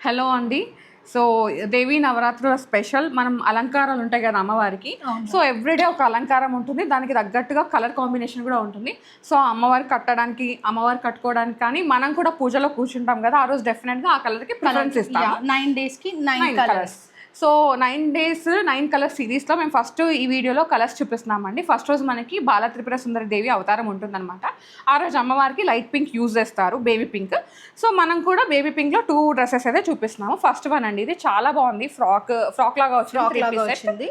Hello అండి. So దేవీ నవరాత్రుల special మనం అలంకారాలు ఉంటాయి కదా అమ్మవారికి. సో ఎవ్రీడే ఒక అలంకారం ఉంటుంది, దానికి తగ్గట్టుగా కలర్ కాంబినేషన్ కూడా ఉంటుంది. సో అమ్మవారికి కట్టడానికి, అమ్మవారికి కట్టుకోవడానికి కానీ మనం కూడా పూజలో కూర్చుంటాం కదా, ఆ రోజు డెఫినెట్గా ఆ కలర్కి ప్రిఫరెన్స్ ఇస్తాం. 9 daysకి 9 కలర్స్. సో 9 days 9 కలర్ సిరీస్లో మేము ఫస్ట్ ఈ వీడియోలో కలర్స్ చూపిస్తున్నామండి. ఫస్ట్ రోజు మనకి బాల త్రిపుర సుందరి దేవి అవతారం ఉంటుందన్నమాట. ఆ రోజు అమ్మవారికి లైట్ పింక్ యూజ్ చేస్తారు, బేబీ పింక్. సో మనం కూడా బేబీ పింక్లో 2 డ్రెస్సెస్ అయితే చూపిస్తున్నాము. ఫస్ట్ వన్ అండి, ఇది చాలా బాగుంది, ఫ్రాక్ లాగా వచ్చింది.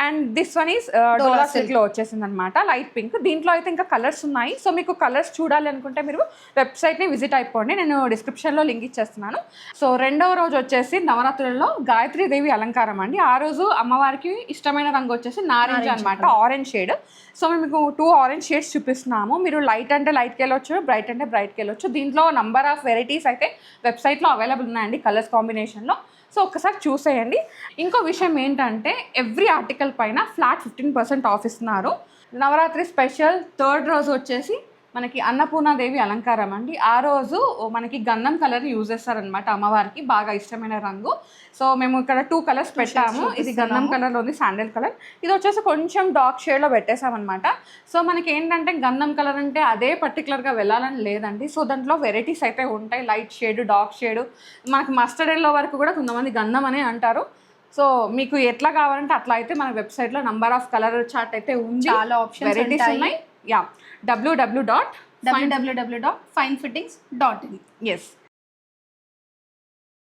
అండ్ దిస్ వన్ ఈస్ డోలా సిల్క్లో వచ్చేసింది అనమాట, లైట్ పింక్. దీంట్లో అయితే ఇంకా కలర్స్ ఉన్నాయి. సో మీకు కలర్స్ చూడాలి అనుకుంటే మీరు వెబ్సైట్ని విజిట్ అయిపోండి, నేను డిస్క్రిప్షన్లో లింక్ ఇచ్చేస్తున్నాను. సో రెండవ రోజు వచ్చేసి నవరాత్రులలో గాయత్రీదేవి అలంకారం అండి. ఆ రోజు అమ్మవారికి ఇష్టమైన రంగు వచ్చేసి నారింజ అనమాట, ఆరెంజ్ షేడ్. సో మేము మీకు 2 ఆరెంజ్ షేడ్స్ చూపిస్తున్నాము. మీరు లైట్ అంటే లైట్కి వెళ్ళొచ్చు, బ్రైట్ అంటే బ్రైట్కి వెళ్ళొచ్చు. దీంట్లో నంబర్ ఆఫ్ వెరైటీస్ అయితే వెబ్సైట్లో అవైలబుల్ ఉన్నాయండి కలర్స్ కాంబినేషన్లో. సో ఒక్కసారి చూసేయండి. ఇంకో విషయం ఏంటంటే ఎవ్రీ ఆర్టికల్ పైన ఫ్లాట్ 15% ఆఫ్ ఇస్తున్నారు. నవరాత్రి స్పెషల్ థర్డ్ రోజు వచ్చేసి మనకి అన్నపూర్ణాదేవి అలంకారం అండి. ఆ రోజు మనకి గంధం కలర్ యూజ్ చేస్తారనమాట, అమ్మవారికి బాగా ఇష్టమైన రంగు. సో మేము ఇక్కడ 2 కలర్స్ పెట్టాము. ఇది గంధం కలర్లో ఉంది, శాండిల్ కలర్. ఇది వచ్చేసి కొంచెం డార్క్ షేడ్లో పెట్టేసామన్నమాట. సో మనకి ఏంటంటే గంధం కలర్ అంటే అదే పర్టికులర్గా వెళ్ళాలని లేదండి. సో దాంట్లో వెరైటీస్ అయితే ఉంటాయి, లైట్ షేడ్, డార్క్ షేడ్, మనకి మస్టర్డ్ ఎల్లో వరకు కూడా కొంతమంది గంధం అనే అంటారు. సో మీకు ఎట్లా కావాలంటే అట్లా అయితే మన వెబ్సైట్లో నంబర్ ఆఫ్ కలర్ చార్ట్ అయితే ఉంది, చాలా ఆప్షన్స్ వెరైటీస్ ఉన్నాయి. Yeah, www.finefittings.in. www.finefittings.in. ఎస్.